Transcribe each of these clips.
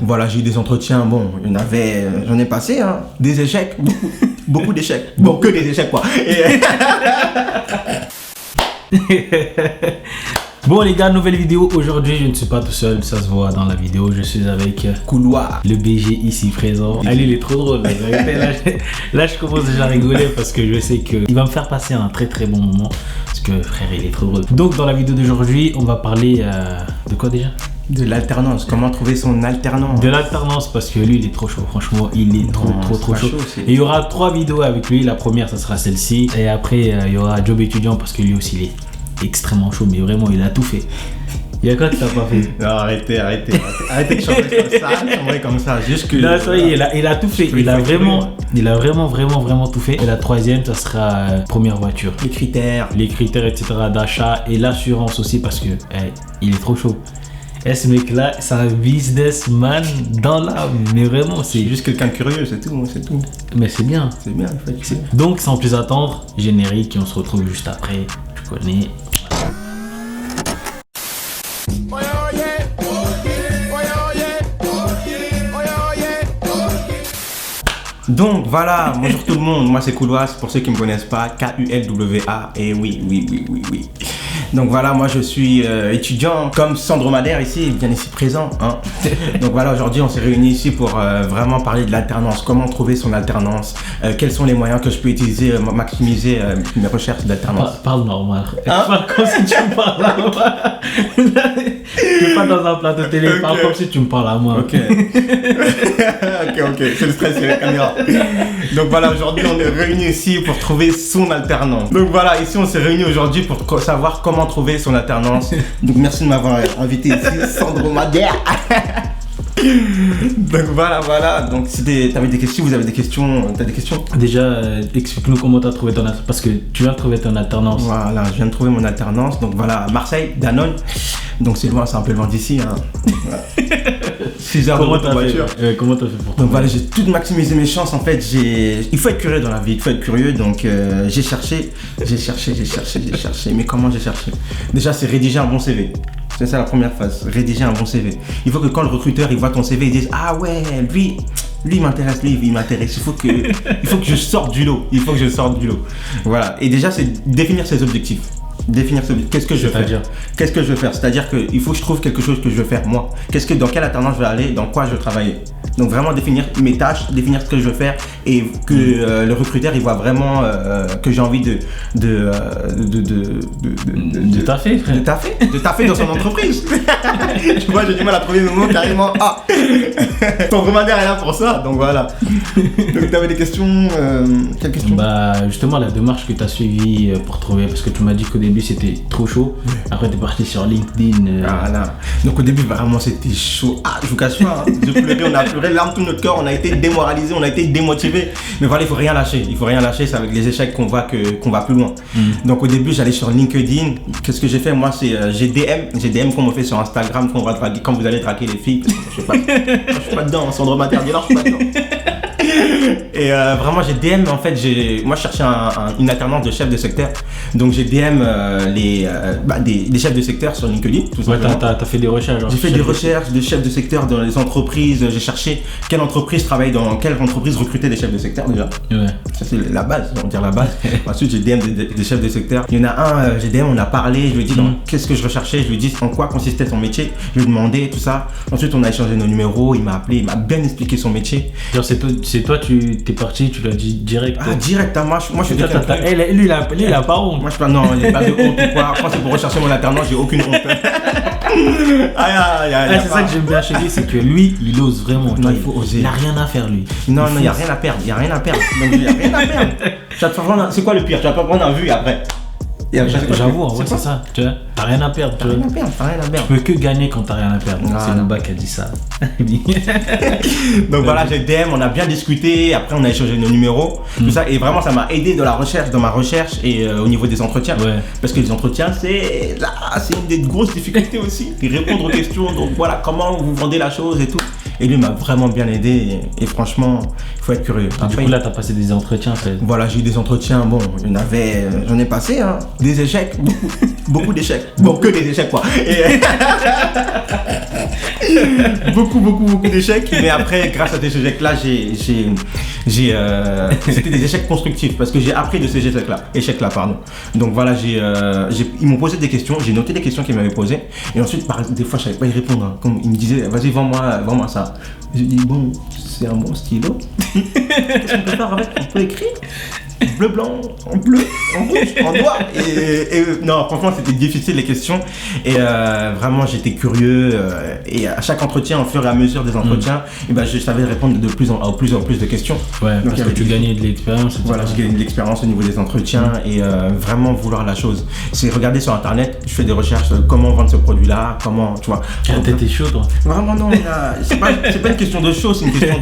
Voilà, j'ai eu des entretiens, bon, j'en ai passé, hein, des échecs, beaucoup d'échecs. Bon, que des échecs, quoi. Bon les gars, nouvelle vidéo. Aujourd'hui, je ne suis pas tout seul, ça se voit dans la vidéo. Je suis avec Couloir. le BG ici présent. Allez, il est trop drôle. Là, je commence déjà à rigoler parce que je sais qu'il va me faire passer un très très bon moment. Parce que frère, il est trop drôle. Donc dans la vidéo d'aujourd'hui, on va parler de quoi déjà? De l'alternance, comment trouver son alternance. De l'alternance, parce que lui il est trop chaud, franchement il est trop chaud. Et il y aura 3 vidéos avec lui, la première ça sera celle-ci. Et après il y aura Job étudiant parce que lui aussi il est extrêmement chaud, mais vraiment il a tout fait. Il y a quoi que t'as pas fait? Non, arrêtez de chambrer comme ça, juste que... Non, ça y est, il a tout fait, il a vraiment tout fait. Et la troisième ça sera première voiture. Les critères etc d'achat et l'assurance aussi parce que il est trop chaud. Et ce mec là, c'est un businessman dans l'âme, mais vraiment c'est juste quelqu'un de curieux, c'est tout. Mais c'est bien. C'est bien, en fait. Donc sans plus attendre, générique et on se retrouve juste après, tu connais. Donc voilà, bonjour tout le monde, moi c'est Couloir, pour ceux qui ne me connaissent pas, Kulwa, et oui. Donc voilà, moi je suis étudiant comme Sandro Madère ici, bien ici présent. Hein. Donc voilà, aujourd'hui on s'est réunis ici pour vraiment parler de l'alternance, comment trouver son alternance, quels sont les moyens que je peux utiliser, maximiser mes recherches d'alternance. Parle normal, parle comme si tu me parles à moi. Tu n'es pas dans un plateau télé, parle comme si tu me parles à moi. Ok, c'est le stress, c'est la caméra. Donc voilà, aujourd'hui on est réunis ici pour trouver son alternance. Donc voilà, ici on s'est réunis aujourd'hui pour savoir comment trouver son alternance. Donc merci de m'avoir invité ici, Sandro Madère. Donc voilà. Donc si t'avais des questions, vous avez des questions, t'as des questions? Déjà, explique-nous comment t'as trouvé ton alternance, parce que tu viens de trouver ton alternance. Voilà, je viens de trouver mon alternance. Donc voilà, Marseille, Danone. Donc c'est loin, c'est un peu loin d'ici. Hein. Voilà. 6 heures de voiture. Comment t'as fait pour Donc voilà, j'ai tout maximisé mes chances. En fait, il faut être curieux dans la vie, il faut être curieux. Donc j'ai cherché. Mais comment j'ai cherché? Déjà, c'est rédiger un bon CV. C'est ça la première phase, rédiger un bon CV. Il faut que quand le recruteur il voit ton CV, il dise ah ouais, lui il m'intéresse, il m'intéresse. Il faut que je sorte du lot. Voilà. Et déjà c'est définir ses objectifs. Qu'est-ce que je veux faire? C'est-à-dire qu'il faut que je trouve quelque chose que je veux faire moi. Dans quelle alternance je vais aller, dans quoi je veux travailler. Donc vraiment définir mes tâches, définir ce que je veux faire et que le recruteur il voit vraiment que j'ai envie de taffer, frère. De taffer dans son entreprise. Tu vois, j'ai du mal à trouver le mot carrément. Ah, ton commandeur est là pour ça, donc voilà. Donc tu avais des questions, quelles questions? Bah justement la démarche que tu as suivie pour trouver, parce que tu m'as dit qu'au début c'était trop chaud, après tu es parti sur LinkedIn. Voilà. Donc au début vraiment c'était chaud. Ah, je vous cache pas, hein. Je pleurais, on a pleuré, larmes tout notre corps, on a été démoralisé, on a été démotivé. Mais voilà, il faut rien lâcher, c'est avec les échecs qu'on va plus loin. Donc au début j'allais sur LinkedIn. Qu'est-ce que j'ai fait? Moi c'est j'ai DM comme on fait sur Instagram quand vous allez draguer les filles. Je suis pas dedans, Sandro Madère, dis alors je suis pas dedans. Et vraiment j'ai DM, en fait moi je cherchais une alternance de chef de secteur. Donc j'ai DM des chefs de secteur sur LinkedIn. Ouais, t'as fait des recherches. J'ai fait des recherches de chefs de secteur dans les entreprises. J'ai cherché quelle entreprise recrutait des chefs de secteur déjà. Ouais. Ça c'est la base, on va dire la base. Ensuite j'ai DM des chefs de secteur. Il y en a un, j'ai DM, on a parlé, je lui ai dit qu'est-ce que je recherchais, je lui ai dit en quoi consistait son métier, je lui ai demandé tout ça. Ensuite on a échangé nos numéros, il m'a appelé, il m'a bien expliqué son métier. Genre c'est toi tu t'es parti, tu l'as dit direct. Ah direct, hein, moi je suis quelqu'un. Lui il a pas honte. Moi je non, il n'y a pas de honte ou quoi. Moi c'est pour rechercher mon alternance, j'ai aucune honte. C'est ça que j'aime bien chez lui, c'est que lui il ose vraiment. Non, il faut oser. Il n'a rien à faire lui. Non, il n'y a rien à perdre. Donc il n'y a rien à perdre. C'est quoi le pire? Tu vas pas prendre un vu après. J'avoue, en vrai c'est ça, tu vois, t'as rien à perdre. T'as rien à perdre. Tu peux que gagner quand t'as rien à perdre. C'est Nouba qui a dit ça. Donc voilà, j'ai DM, on a bien discuté, après on a échangé nos numéros, tout ça, et vraiment ça m'a aidé dans ma recherche et au niveau des entretiens. Ouais. Parce que les entretiens, c'est une des grosses difficultés aussi, et répondre aux questions, donc voilà, comment vous vendez la chose et tout. Et lui m'a vraiment bien aidé. Et franchement, il faut être curieux. Du coup, là, tu as passé des entretiens. Voilà, j'ai eu des entretiens. Bon, j'en ai passé, hein, des échecs, beaucoup d'échecs. Bon, que des échecs, quoi. Et beaucoup d'échecs. Mais après, grâce à ces échecs-là, c'était des échecs constructifs parce que j'ai appris de ces échecs-là, pardon. Donc voilà, ils m'ont posé des questions, j'ai noté des questions qu'ils m'avaient posées. Et ensuite, des fois, je savais pas y répondre. Hein. Comme ils me disaient, vas-y, vends-moi ça. J'ai dit, bon, c'est un bon stylo. Qu'est-ce qu'on peut faire avec? On peut écrire bleu, blanc, en bleu, en rouge, en noir. Et non, franchement, c'était difficile les questions. Et vraiment, j'étais curieux. Et à chaque entretien, au fur et à mesure des entretiens, et je savais répondre de plus en plus de questions. Ouais, donc, parce que tu gagnais de l'expérience. Voilà, j'ai gagné de l'expérience au niveau des entretiens et vraiment vouloir la chose. C'est regarder sur internet, je fais des recherches, comment vendre ce produit-là, comment, tu vois. T'étais chaud, toi? Vraiment, non, c'est pas une question de chaud, c'est une question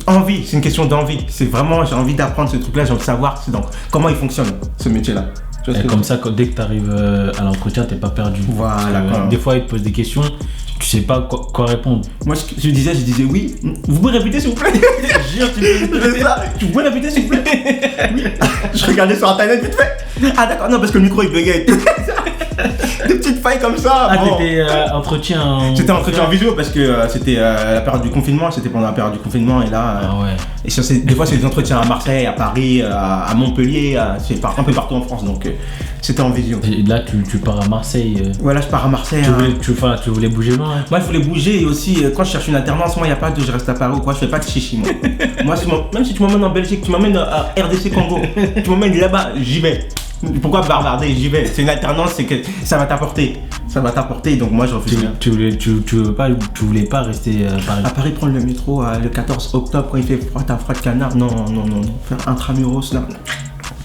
d'envie. C'est une question d'envie. C'est vraiment, j'ai envie d'apprendre ce truc-là, j'ai envie de savoir comment il fonctionne, ce métier-là. Et comme ça, dès que tu arrives à l'entretien, t'es pas perdu. Voilà. Des fois, ils te posent des questions, tu sais pas quoi répondre. Moi, je disais oui. Vous pouvez répéter, s'il vous plaît? Jure, tu pouvez répéter, s'il vous plaît? Oui. Je regardais sur internet vite fait. Ah d'accord, non, parce que le micro il buguait. Des petites failles comme ça. Ah, bon. T'étais entretien. C'était entretien en vidéo parce que c'était la période du confinement. C'était pendant la période du confinement et là. Ah ouais. Et des fois, c'est des entretiens à Marseille, à Paris, à Montpellier, c'est un peu partout en France. Donc c'était en visio. Et là, tu pars à Marseille. Voilà, je pars à Marseille. Tu voulais bouger loin? Moi, je voulais bouger et aussi quand je cherche une alternance, moi, il n'y a pas de je reste à Paris ou quoi. Je fais pas de chichi, moi. Même si tu m'emmènes en Belgique, tu m'emmènes à RDC Congo, tu m'emmènes là-bas, j'y vais. Pourquoi bavarder? J'y vais. C'est une alternance, c'est que ça va t'apporter. Ça va t'apporter, donc moi je refuse. Tu voulais pas rester à Paris? À Paris, prendre le métro le 14 octobre quand il fait froid, t'as froid de canard. Non. Faire intramuros là.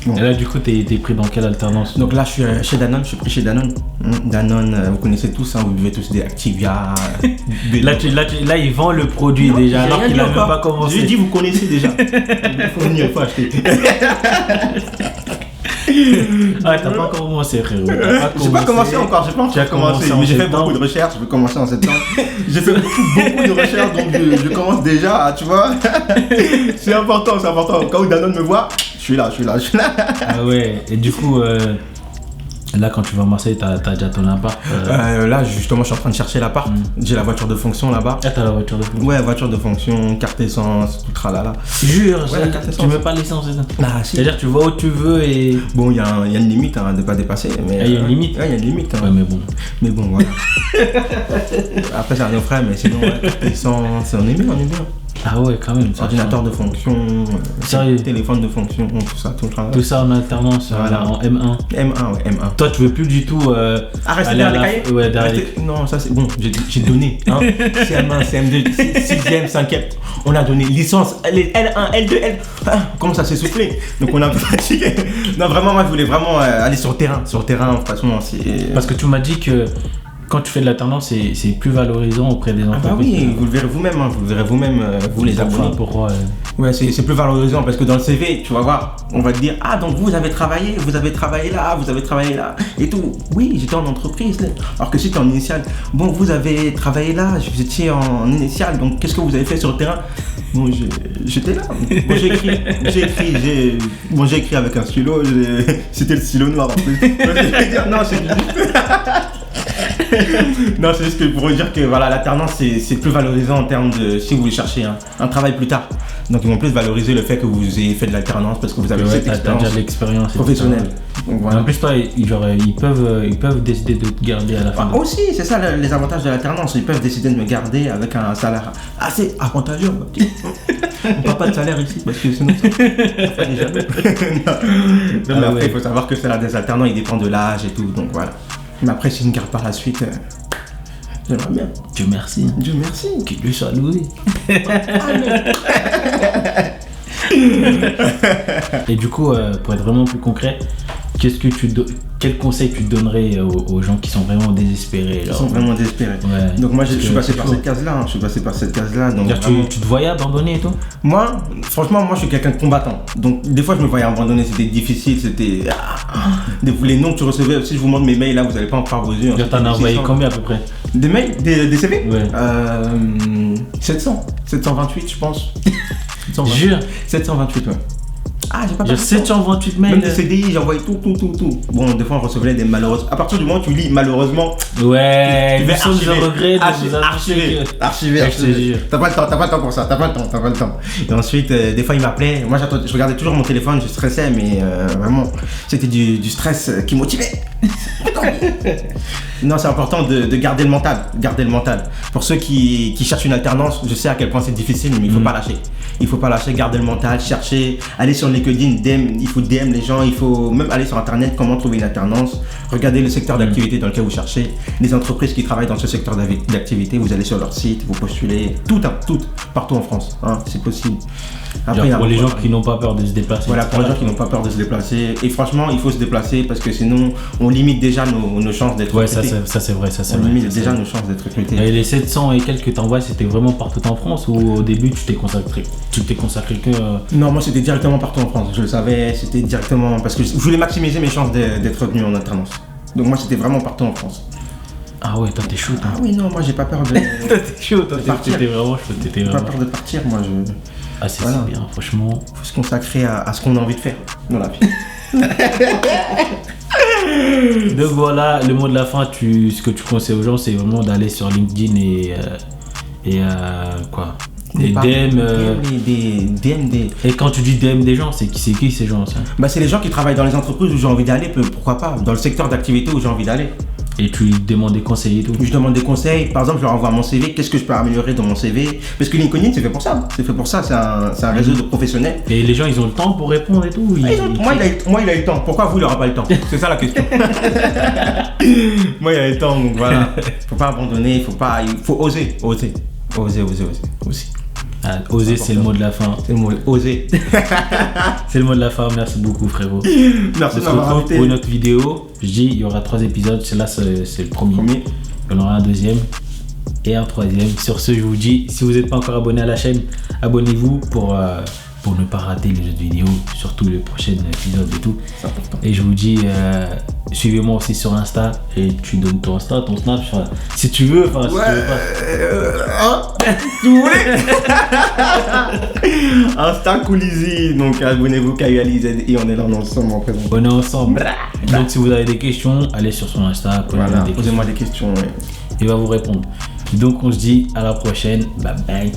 Bon. Et là, du coup, t'es pris dans quelle alternance? Donc là, je suis chez Danone, je suis pris chez Danone. Danone, vous connaissez tous, hein, vous buvez tous des Activia. Là, il vend le produit déjà, alors qu'il n'a même pas commencé. Je dis, vous connaissez déjà. Il faut venir, il faut acheter. Ah, t'as pas commencé, frérot. J'ai pas commencé encore, j'ai pas encore commencé. Mais j'ai fait beaucoup de recherches, je vais commencer en septembre. J'ai fait beaucoup de recherches, donc je commence déjà, tu vois. C'est important. Au cas où Danone me voit, je suis là. Ah ouais, et du coup, là, quand tu vas à Marseille, t'as déjà ton appart Là, justement, je suis en train de chercher l'appart. J'ai la voiture de fonction là-bas. Ah, t'as la voiture de fonction? Ouais, voiture de fonction, carte essence, tout tralala. Jure, tu mets pas l'essence, c'est ça? Ah, si. C'est-à-dire, tu vas où tu veux et. Bon, il y a une limite de ne pas dépasser. Il y a une limite? Ouais, il y a une limite. Ouais, mais bon, voilà. Après, c'est un nos frères, mais sinon, carte essence, on est bien. Ah ouais, quand même. Ordinateur de fonction, téléphone de fonction, tout ça, tout le travail. Tout ça en alternance, voilà. En M1. M1. Toi, tu veux plus du tout rester derrière les cahiers? Ouais, derrière Non, ça c'est bon, j'ai donné. Hein. CM1, CM2, 6ème, 5ème. On a donné licence, les L1, L2, L. Comment ça s'est soufflé? Donc on a un peu fatigué. Non, vraiment, moi je voulais vraiment aller sur le terrain. Sur le terrain, franchement, c'est. Parce que tu m'as dit que. Quand tu fais de l'alternance, c'est plus valorisant auprès des entreprises. Ah bah oui, vous le verrez vous-même, vous les abonnés. Pourquoi Ouais, c'est plus valorisant parce que dans le CV, tu vas voir, on va te dire, ah donc vous avez travaillé là, et tout. Oui, j'étais en entreprise. Alors que si tu es en initial, bon, vous avez travaillé là, vous étiez en initial, donc qu'est-ce que vous avez fait sur le terrain? Bon, j'étais là. Bon, j'ai écrit avec un stylo, c'était le stylo noir en plus. Non, c'est non, c'est juste que pour vous dire que voilà, l'alternance c'est plus valorisant en termes de si vous voulez chercher un travail plus tard. Donc ils vont plus valoriser le fait que vous ayez fait de l'alternance parce que vous avez cette expérience. T'as déjà l'expérience professionnelle. Donc, voilà. En plus, toi, ils peuvent décider de te garder à la fin. Aussi, c'est ça les avantages de l'alternance. Ils peuvent décider de me garder avec un salaire assez avantageux. On parle pas de salaire ici parce que sinon ça ne jamais. Non, mais après, il faut savoir que le salaire des alternants il dépend de l'âge et tout. Donc voilà. Mais après, si je ne garde pas la suite, j'aimerais bien. Dieu merci. Qu'il lui soit loué. Et du coup, pour être vraiment plus concret, quel conseil tu donnerais aux gens qui sont vraiment désespérés? Ils sont vraiment désespérés. Ouais. Donc moi je suis passé par cette case-là. Je suis passé par cette case-là. Donc vraiment... tu te voyais abandonner et tout? Moi, franchement, je suis quelqu'un de combattant. Donc des fois je me voyais abandonner, c'était difficile, c'était... Les noms que tu recevais, si je vous montre mes mails là, vous n'allez pas en croire vos yeux. T'en as envoyé combien à peu près? Des mails? Des CV? Ouais. 728 je pense. 728. Jure? 728 ouais. Ah, j'ai pas J'ai 728 mails. Même des CDI, j'ai envoyé tout. Bon, des fois, on recevait des malheureuses. À partir du moment où tu lis malheureusement, ouais, tu vais archiver. T'as pas le temps pour ça, t'as pas le temps. Et ensuite, des fois, il m'appelait. Moi, je regardais toujours mon téléphone, je stressais, mais vraiment, c'était du stress qui motivait. Non, c'est important de garder le mental. Pour ceux qui cherchent une alternance, je sais à quel point c'est difficile, mais il faut pas lâcher. Il faut pas lâcher, garder le mental, chercher, aller sur LinkedIn, il faut DM les gens, il faut même aller sur internet, comment trouver une alternance, regarder le secteur d'activité dans lequel vous cherchez, les entreprises qui travaillent dans ce secteur d'activité, vous allez sur leur site, vous postulez, tout, partout en France, c'est possible. Après, pour les gens qui n'ont pas peur de se déplacer. Voilà, pour les gens qui n'ont pas peur de se déplacer. Et franchement, il faut se déplacer parce que sinon, on limite déjà nos chances d'être recrutés. Ouais, ça c'est vrai. On limite déjà nos chances d'être recrutés. Et les 700 et quelques que t'envoies, c'était vraiment partout en France ou au début tu t'es consacré que... Non, moi c'était directement partout en France. Je le savais, c'était directement parce que je voulais maximiser mes chances d'être retenu en alternance. Donc moi c'était vraiment partout en France. Ah ouais, toi t'es chaud. Ah oui, non, moi j'ai pas peur de... T'es chaud, t'étais vraiment chaud. J'ai pas peur de partir, moi je... Ah c'est bien, franchement. Faut se consacrer à ce qu'on a envie de faire dans la vie. Donc voilà, le mot de la fin, ce que tu conseilles aux gens, c'est vraiment d'aller sur LinkedIn et quoi, des DM. Et quand tu dis DM des gens, c'est qui ces gens ça? Bah c'est les gens qui travaillent dans les entreprises où j'ai envie d'aller, pourquoi pas, dans le secteur d'activité où j'ai envie d'aller. Et tu demandes des conseils et tout? Je demande des conseils, par exemple je leur envoie mon CV, qu'est-ce que je peux améliorer dans mon CV? Parce que LinkedIn c'est fait pour ça, c'est un réseau de professionnels. Et les gens ils ont le temps pour répondre et tout? Moi il a eu le temps, pourquoi vous il n'aura pas le temps? C'est ça la question. Moi il a eu le temps, donc voilà. Faut pas abandonner, il faut oser aussi. Oser, c'est le mot de la fin. C'est le mot, oser. C'est le mot de la fin, merci beaucoup frérot. Merci de m'avoir invité. Pour une autre vidéo, je dis il y aura 3 épisodes, celui-là c'est le premier. Il y en aura un deuxième et un troisième. Sur ce, je vous dis, si vous n'êtes pas encore abonné à la chaîne, abonnez-vous pour ne pas rater les autres vidéos, surtout les prochains épisodes et tout. C'est important. Et je vous dis, suivez-moi aussi sur Insta et tu donnes ton Insta, ton Snap, si tu veux, si tu veux pas. Tu voulais Insta Koulizy, donc abonnez-vous KULIZ et on est là ensemble en présent. On est ensemble. Donc si vous avez des questions, allez sur son Insta, posez-moi des questions. Ouais. Il va vous répondre. Donc on se dit à la prochaine. Bye bye.